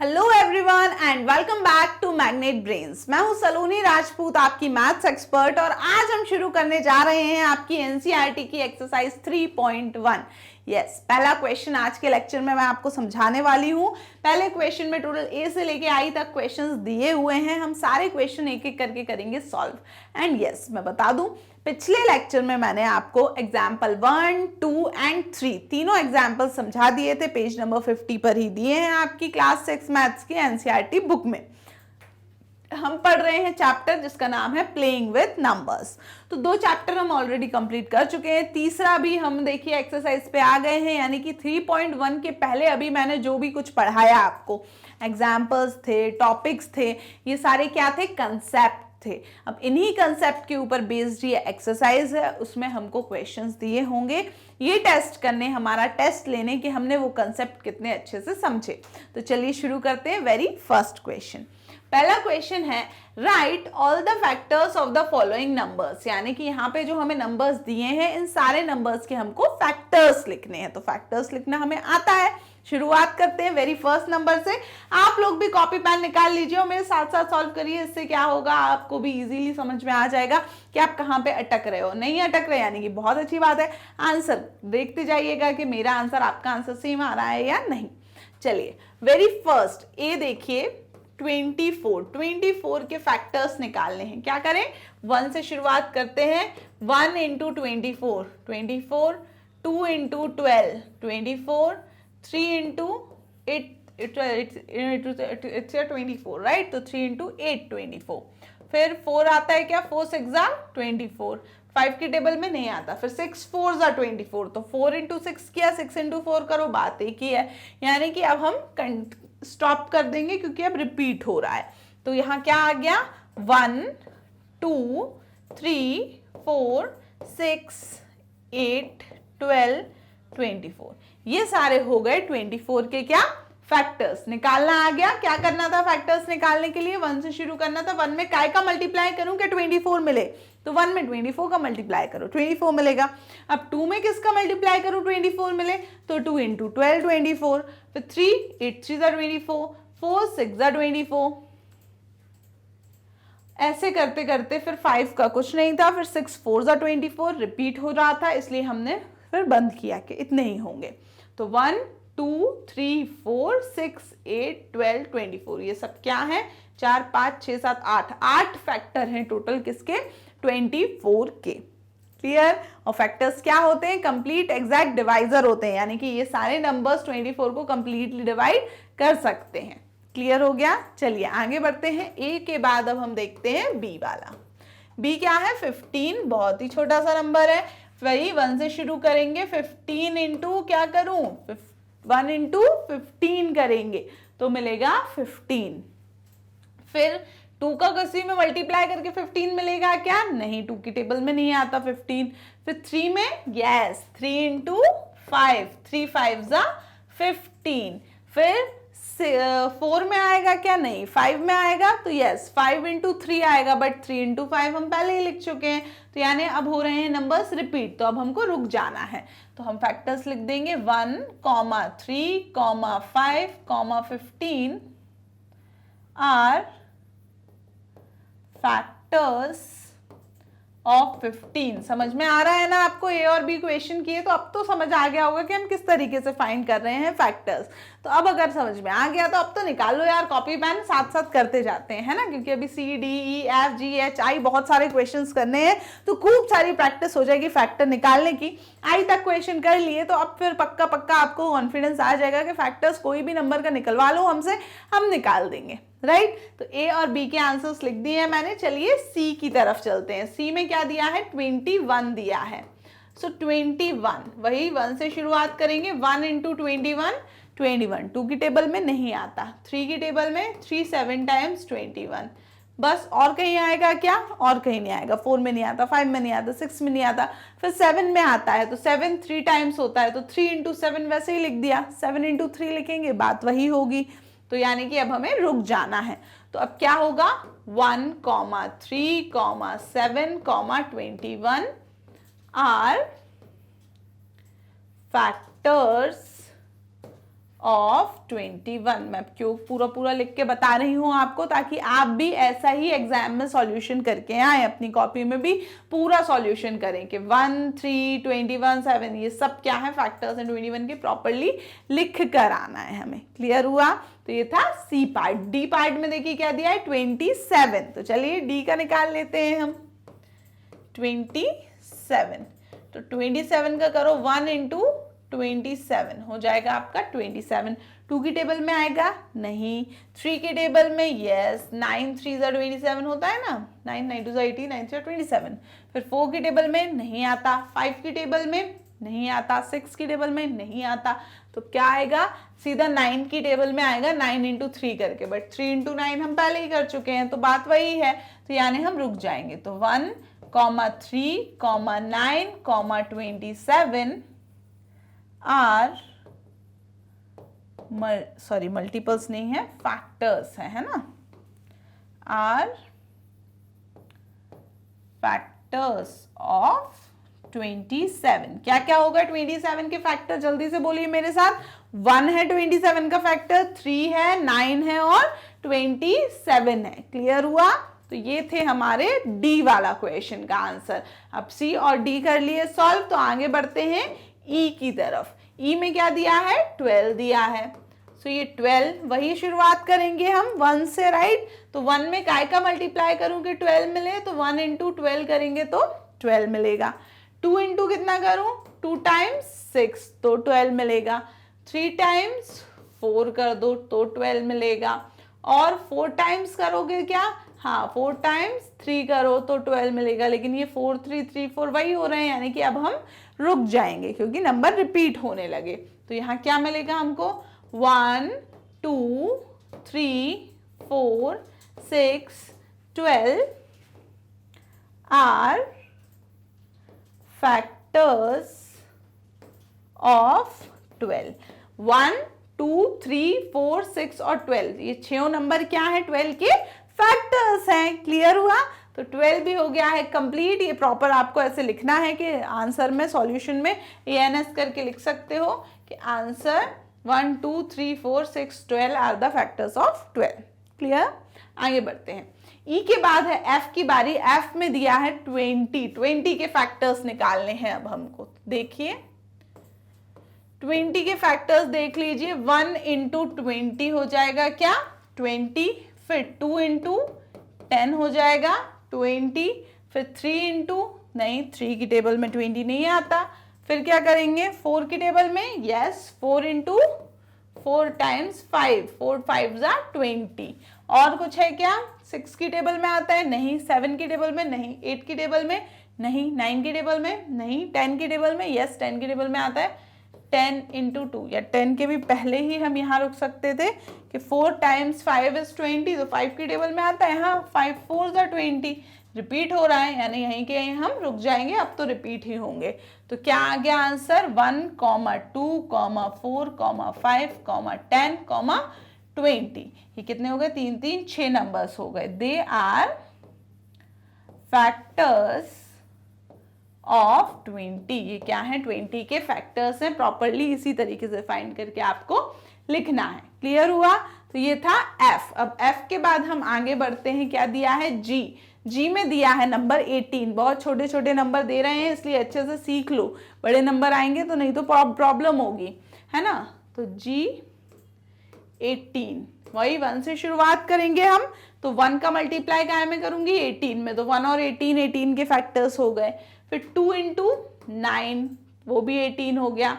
Hello everyone and welcome back to Magnet Brains. मैं हूं सलोनी राजपूत, आपकी मैथ्स एक्सपर्ट, और आज हम शुरू करने जा रहे हैं आपकी एनसीईआरटी की एक्सरसाइज 3.1। यस, पहला क्वेश्चन आज के लेक्चर में मैं आपको समझाने वाली हूं। पहले क्वेश्चन में टोटल ए से लेके आई तक क्वेश्चंस दिए हुए हैं। हम सारे क्वेश्चन एक एक करके करेंगे सॉल्व। एंड यस, मैं बता दूं, पिछले लेक्चर में मैंने आपको एग्जाम्पल 1, 2 एंड 3 तीनों एग्जाम्पल समझा दिए थे। पेज नंबर 50 पर ही दिए हैं आपकी क्लास 6 मैथ्स की एनसीईआरटी बुक में। हम पढ़ रहे हैं चैप्टर जिसका नाम है प्लेइंग विथ नंबर्स। तो 2 चैप्टर हम ऑलरेडी कंप्लीट कर चुके हैं, तीसरा भी हम देखिए एक्सरसाइज पे आ गए हैं। यानी कि 3.1 के पहले अभी मैंने जो भी कुछ पढ़ाया आपको, एग्जाम्पल्स थे, टॉपिक्स थे, ये सारे क्या थे? कंसेप्ट थे। अब इन्हीं कंसेप्ट के ऊपर बेस्ड ये एक्सरसाइज है, उसमें हमको क्वेश्चंस दिए होंगे। ये टेस्ट करने, हमारा टेस्ट लेने कि हमने वो कंसेप्ट कितने अच्छे से समझे। तो चलिए शुरू करते हैं। वेरी फर्स्ट क्वेश्चन, पहला क्वेश्चन है right all the factors of the following numbers. यानी कि यहाँ पे जो हमें नंबर्स दिए हैं, इन सारे नंबर्स के हमको फैक्टर्स लिखने हैं। तो फैक्टर्स लिखना हमें आता है। शुरुआत करते हैं वेरी फर्स्ट नंबर से। आप लोग भी कॉपी पेन निकाल लीजिए और मेरे साथ साथ सॉल्व करिए। इससे क्या होगा, आपको भी इजीली समझ में आ जाएगा कि आप कहाँ पे अटक रहे हो। नहीं अटक रहे यानी कि बहुत अच्छी बात है। आंसर देखते जाइएगा कि मेरा आंसर आपका आंसर सेम आ रहा है या नहीं। चलिए वेरी फर्स्ट ए देखिए, 24 के फैक्टर्स निकालने हैं। क्या करें? 1 से शुरुआत करते हैं। 1 into 24, 2 into 12, 24, 3 into 8, it's 24, right? तो 3 इंटू 8, 24। फिर 4 आता है क्या? 4 6 24, 5 की टेबल में नहीं आता। फिर 6 4 24, तो 4 इंटू 6 किया, 6 इंटू 4 करो, बात एक ही है। यानी कि अब हम स्टॉप कर देंगे क्योंकि अब रिपीट हो रहा है। तो यहाँ क्या आ गया? 1 2 3 4 6 8 12 24। ये सारे हो गए 24 के क्या? फैक्टर्स। निकालना आ गया। क्या करना था फैक्टर्स निकालने के लिए? 1 से शुरू करना था। 1 में काय का मल्टीप्लाई करूं कि 24 मिले? तो 1 में 24 का मल्टीप्लाई करो, 24 मिलेगा। अब 2 में किसका मल्टीप्लाई करूं 24 मिले? तो 2 इंटू 12, 24। फिर 3 8 3 24, 4 6 24। ऐसे करते करते फिर 5 का कुछ नहीं था। फिर 6 4 24, रिपीट हो रहा था, इसलिए हमने फिर बंद किया कि इतने ही होंगे। तो 1 2 3 4 6 8 12 24, ये सब क्या है? 4 5 6 7 8 फैक्टर हैं टोटल किसके? 24 के। क्लियर? और फैक्टर्स क्या होते हैं? कंप्लीट एग्जैक्ट डिवाइजर होते हैं। यानी कि ये सारे नंबर्स 24 को कंप्लीटली डिवाइड कर सकते हैं। क्लियर हो गया? चलिए आगे बढ़ते हैं। ए के बाद अब हम देखते हैं बी वाला। बी क्या है? 15। बहुत ही छोटा सा नंबर है। वही 1 से शुरू करेंगे। 15 इंटू क्या करूं? 1 इंटू 15 करेंगे तो मिलेगा 15। फिर 2 का किसी में मल्टीप्लाई करके 15 मिलेगा क्या? नहीं, 2 की टेबल में नहीं आता 15। फिर 3 में, यस, 3 इंटू 5, 3 5 15। फिर 4 में आएगा क्या? नहीं, 5 में आएगा। तो यस, 5 इंटू 3 आएगा, बट 3 इंटू 5 हम पहले ही लिख चुके हैं। तो यानी अब हो रहे हैं नंबर्स रिपीट, तो अब हमको रुक जाना है। तो हम फैक्टर्स लिख देंगे 1, 3, 5, 15 आर फैक्टर्स ऑफ 15। समझ में आ रहा है ना आपको? ए और बी क्वेश्चन किए तो अब तो समझ आ गया होगा कि हम किस तरीके से फाइंड कर रहे हैं फैक्टर्स। तो अब अगर समझ में आ गया तो अब तो निकाल लो यार, कॉपी पेन साथ साथ करते जाते हैं, है ना? क्योंकि अभी C D E F G H I बहुत सारे क्वेश्चंस करने हैं, तो खूब सारी प्रैक्टिस हो जाएगी फैक्टर निकालने की। आई तक क्वेश्चन कर लिए तो अब फिर पक्का पक्का आपको कॉन्फिडेंस आ जाएगा कि फैक्टर्स कोई भी नंबर का निकलवा लो हमसे, हम निकाल देंगे, राइट? तो ए और बी के आंसर्स लिख दिए हैं मैंने। चलिए सी की तरफ चलते हैं। सी में क्या दिया है? 21 दिया है। सो 21, वही 1 से शुरुआत करेंगे। 1 इंटू 21, 21। 2 की टेबल में नहीं आता। 3 की टेबल में 3 7 टाइम्स 21। बस, और कहीं आएगा क्या? और कहीं नहीं आएगा। 4 में नहीं आता, 5 में नहीं आता, 6 में नहीं आता। फिर 7 में आता है, तो 7 3 टाइम्स होता है, तो 3 इंटू 7 वैसे ही लिख दिया। 7 इंटू 3 लिखेंगे, बात वही होगी। तो यानी कि अब हमें रुक जाना है। तो अब क्या होगा? 1, 3, 7, 21 आर फैक्टर्स ऑफ 21। मैं क्यों पूरा पूरा लिख के बता रही हूँ आपको, ताकि आप भी ऐसा ही एग्जाम में सॉल्यूशन करके आए, अपनी कॉपी में भी पूरा सॉल्यूशन करें कि 1, 3, 21, 7 ये सब क्या है फैक्टर्स हैं 21 के, प्रॉपरली लिख कर आना है हमें। क्लियर हुआ? तो ये था सी पार्ट। डी पार्ट में देखिए क्या दिया है 27। तो चलिए डी का निकाल लेते हैं हम। 27, तो 27 का करो 1 इंटू 27 हो जाएगा आपका 27। 2 की टेबल में आएगा नहीं, 3 की टेबल में यस, 9 3 27 होता है ना, 9 9 2 18, 9 3 27। फिर 4 की टेबल में नहीं आता, 5 की टेबल में नहीं आता, 6 की टेबल में नहीं आता, तो क्या आएगा सीधा 9 की टेबल में आएगा 9 इंटू 3 करके, बट 3 इंटू 9 हम पहले ही कर चुके हैं तो बात वही है, तो यानी हम रुक जाएंगे। तो 1, 3, 9, 27 आर सॉरी मल्टीपल्स नहीं है, फैक्टर्स है ना, आर फैक्टर्स ऑफ 27। क्या क्या होगा 27 के फैक्टर, जल्दी से बोलिए मेरे साथ। 1 है 27 का फैक्टर, 3 है, 9 है और 27 है। क्लियर हुआ? तो ये थे हमारे डी वाला क्वेश्चन का आंसर। अब सी और डी कर लिए सॉल्व, तो आगे बढ़ते हैं ई की तरफ। ई में क्या दिया है 12 दिया है, सो ये 12 वही शुरुआत करेंगे हम 1 से, राइट। तो 1 में काय का मल्टीप्लाई करूं कि 12 मिले, तो 1 इंटू 12 करेंगे तो 12 मिलेगा। 2 इंटू कितना करूं, 2 टाइम्स 6 तो 12 मिलेगा। 3 टाइम्स 4 कर दो तो 12 मिलेगा। और 4 टाइम्स करोगे क्या, हाँ 4 टाइम्स 3 करो तो 12 मिलेगा, लेकिन ये 4 3 3 4 वही हो रहे हैं, यानी कि अब हम रुक जाएंगे क्योंकि नंबर रिपीट होने लगे। तो यहाँ क्या मिलेगा हमको 1 2 3 4 6 12 आर फैक्टर्स ऑफ 12। 1 2 3 4 6 और 12 ये 6 नंबर क्या है 12 के फैक्टर्स हैं। क्लियर हुआ? तो 12 भी हो गया है कंप्लीट। ये प्रॉपर आपको ऐसे लिखना है कि आंसर में सॉल्यूशन में ANS करके लिख सकते हो कि answer 1 2 3 4 6 12 are the factors of 12। Clear? आगे बढ़ते हैं। ई के बाद है एफ की बारी। एफ में दिया है 20 के फैक्टर्स निकालने हैं अब हमको। देखिए 20 के फैक्टर्स देख लीजिए। 1 इंटू 20 हो जाएगा क्या 20, फिर 2 इंटू 10 हो जाएगा 20, फिर 3 इंटू नहीं 3 की टेबल में 20 नहीं आता, फिर क्या करेंगे 4 की टेबल में यस 4 इंटू 4 टाइम्स 5, 4 5 जा 20। और कुछ है क्या 6 की टेबल में आता है नहीं, 7 की टेबल में नहीं, 8 की टेबल में नहीं, 9 की टेबल में नहीं, 10 की टेबल में यस 10 की टेबल में आता है 10 इंटू 2, या 10 के भी पहले ही हम यहाँ रुक सकते थे कि 4 टाइम्स 5 इज 20, तो 5 की टेबल में आता है यहाँ 5 4 जा 20, रिपीट हो रहा है यानी यहीं के यहीं हम रुक जाएंगे, अब तो रिपीट ही होंगे। तो क्या आ गया आंसर 1, 2, 4, 5, 10, 20। ये कितने हो गए 3 3 6 नंबर्स हो गए। They are factors of 20। ये क्या है 20 के फैक्टर्स हैं, प्रॉपरली इसी तरीके से फाइंड करके आपको लिखना है। क्लियर हुआ? तो ये था एफ। अब एफ के बाद हम आगे बढ़ते हैं। क्या दिया है जी। जी में दिया है नंबर 18। बहुत छोटे छोटे नंबर दे रहे हैं इसलिए अच्छे से सीख लो, बड़े नंबर आएंगे तो नहीं तो प्रॉब्लम होगी, है ना। तो जी 18 वही 1 से शुरुआत करेंगे हम, तो 1 का मल्टीप्लाई काय में करूंगी 18 में, तो 1 और 18 के फैक्टर्स हो गए। फिर 2 इंटू 9 वो भी 18 हो गया,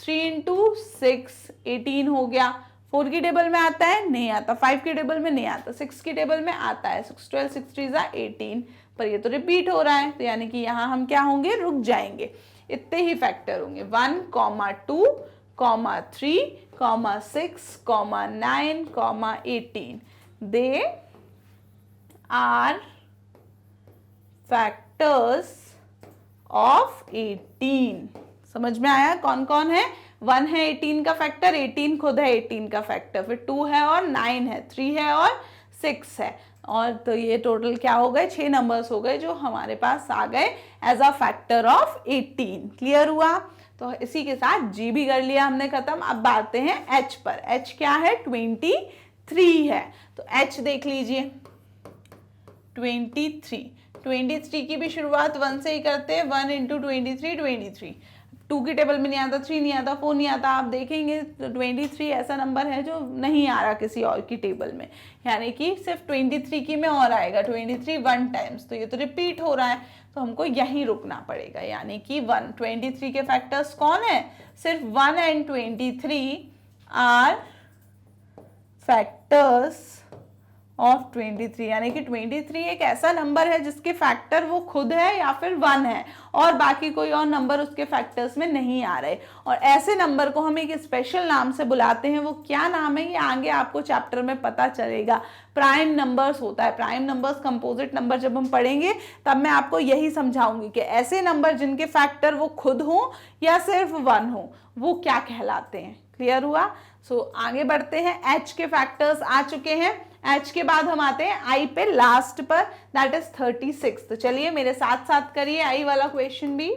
3 इंटू 6 18 हो गया। 4 की टेबल में आता है नहीं आता, 5 की टेबल में नहीं आता, 6 की टेबल में आता है 6 12 6 3 18, पर ये तो रिपीट हो रहा है तो यानी कि यहाँ हम क्या होंगे रुक जाएंगे। इतने ही फैक्टर होंगे 1, 2, 3, 6, 9, 18। They are factors of 18। समझ में आया कौन कौन है? 1 है 18 का फैक्टर, 18 खुद है 18 का फैक्टर, फिर 2 है और 9 है, 3 है और 6 है, और तो ये टोटल क्या हो गए 6 नंबर्स हो गए जो हमारे पास आ गए as a factor of 18। Clear हुआ? तो इसी के साथ G भी कर लिया हमने खत्म। अब आते हैं H पर। H क्या है? 23 है। तो H देख लीजिए 23 की भी शुरुआत 1 से ही करते हैं। 1 इंटू 23 2 की टेबल में नहीं आता, 3 नहीं आता, 4 नहीं आता। आप देखेंगे तो 23 ऐसा नंबर है जो नहीं आ रहा किसी और की टेबल में, यानी कि सिर्फ 23 की में और आएगा 23 1 टाइम्स। तो ये तो रिपीट हो रहा है, तो हमको यहीं रुकना पड़ेगा, यानी कि 23 के फैक्टर्स कौन है? सिर्फ 1 एंड 23 आर फैक्टर्स ऑफ 23, यानी कि 23 एक ऐसा नंबर है जिसके फैक्टर वो खुद है या फिर 1 है और बाकी कोई और नंबर उसके फैक्टर्स में नहीं आ रहे। और ऐसे नंबर को हम एक स्पेशल नाम से बुलाते हैं। वो क्या नाम है ये आगे आपको चैप्टर में पता चलेगा। प्राइम नंबर्स होता है। प्राइम नंबर्स, कंपोजिट नंबर जब हम पढ़ेंगे तब मैं आपको यही समझाऊंगी कि ऐसे नंबर जिनके फैक्टर वो खुद हो या सिर्फ 1 हो वो क्या कहलाते हैं। क्लियर हुआ? सो आगे बढ़ते हैं। H के फैक्टर्स आ चुके हैं। H के बाद हम आते हैं I पे, लास्ट पर, दैट इज 36। तो चलिए मेरे साथ साथ करिए I वाला क्वेश्चन भी।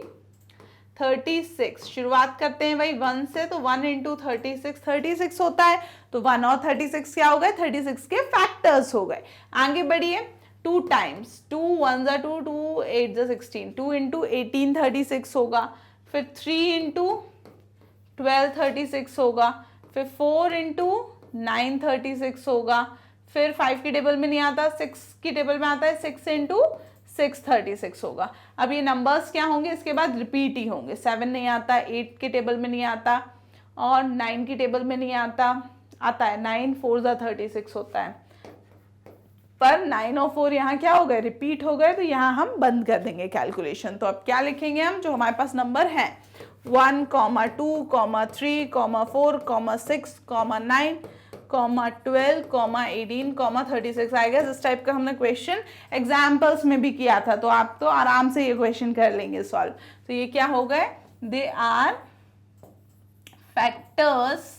36 शुरुआत करते हैं भाई 1 से। तो 1 इंटू 36 होता है। तो 1 और 36 क्या हो गए? 36 के फैक्टर्स हो गए। आगे बढ़िए। 2 टाइम्स 2 1 जा 2 2 8 जा 16। 2 इंटू 18 36 होगा। फिर 3 इंटू 12 36 होगा। फिर 4 इंटू 9 36 होगा। फिर 5 की टेबल में नहीं आता, 6 की टेबल में आता है। 6 इंटू 6 36 होगा। अब ये नंबर्स क्या होंगे? इसके बाद रिपीट ही होंगे। 7 नहीं आता, 8 के टेबल में नहीं आता और 9 की टेबल में नहीं आता। आता है 9 4 जा 36 होता है, पर 9 और 4 यहाँ क्या हो गए? रिपीट हो गए। तो यहाँ हम बंद कर देंगे कैलकुलेशन। तो अब क्या लिखेंगे हम? जो हमारे पास नंबर है 1, 2, 3, 4, 6, 9, 12, 18, 36 आएगा। इस टाइप का हमने क्वेश्चन एग्जाम्पल्स में भी किया था, तो आप तो आराम से ये क्वेश्चन कर लेंगे सॉल्व। तो ये क्या हो गए? They are factors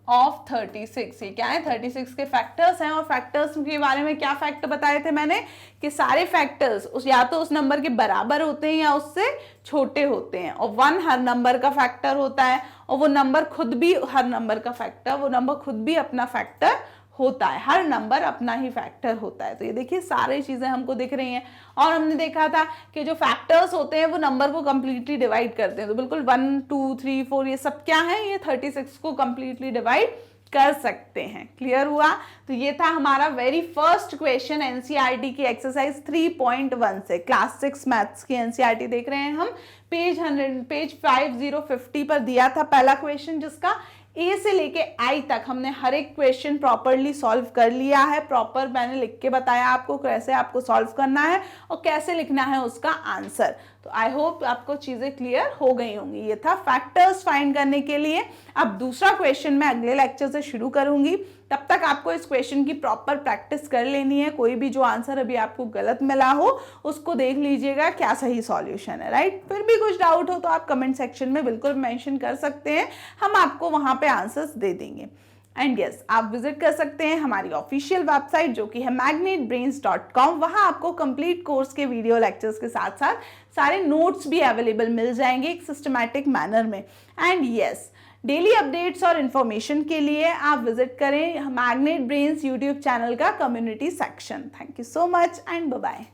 of 36। ये क्या है? 36 के फैक्टर्स हैं। और फैक्टर्स के बारे में क्या फैक्ट बताए थे मैंने? कि सारे फैक्टर्स या तो उस नंबर के बराबर होते हैं या उससे छोटे होते हैं। और 1 हर नंबर का फैक्टर होता है और वो नंबर खुद भी हर नंबर का फैक्टर, वो नंबर खुद भी अपना फैक्टर होता है। हर नंबर अपना ही फैक्टर होता है। तो ये देखिए सारी चीजें हमको दिख रही हैं। और हमने देखा था कि जो फैक्टर्स होते हैं वो नंबर को कंप्लीटली डिवाइड करते हैं। तो बिल्कुल 1 2 3 4 ये सब क्या है? ये 36 को कंप्लीटली डिवाइड कर सकते हैं। क्लियर हुआ? तो ये था हमारा वेरी फर्स्ट क्वेश्चन एनसीईआरटी की एक्सरसाइज 3.1 से। क्लास 6 मैथ्स की एनसीईआरटी देख रहे हैं हम। पेज 5050 पर दिया था पहला क्वेश्चन, जिसका ए से लेके आई तक हमने हर एक क्वेश्चन प्रॉपरली सॉल्व कर लिया है। प्रॉपर मैंने लिख के बताया आपको कैसे आपको सॉल्व करना है और कैसे लिखना है उसका आंसर। तो आई होप आपको चीजें क्लियर हो गई होंगी। ये था फैक्टर्स फाइंड करने के लिए। अब दूसरा क्वेश्चन मैं अगले लेक्चर से शुरू करूंगी। तब तक आपको इस क्वेश्चन की प्रॉपर प्रैक्टिस कर लेनी है। कोई भी जो आंसर अभी आपको गलत मिला हो उसको देख लीजिएगा क्या सही सॉल्यूशन है, राइट। फिर भी कुछ डाउट हो तो आप कमेंट सेक्शन में बिल्कुल मेंशन कर सकते हैं, हम आपको वहां पे आंसर्स दे देंगे। एंड यस, आप विजिट कर सकते हैं हमारी ऑफिशियल वेबसाइट जो कि है magnetbrains.com। वहां आपको कंप्लीट कोर्स के वीडियो लेक्चर्स के साथ साथ सारे नोट्स भी अवेलेबल मिल जाएंगे एक सिस्टमैटिक मैनर में। एंड यस, डेली अपडेट्स और इन्फॉर्मेशन के लिए आप विजिट करें मैग्नेट ब्रेन्स यूट्यूब चैनल का community section. Thank you so much and bye bye.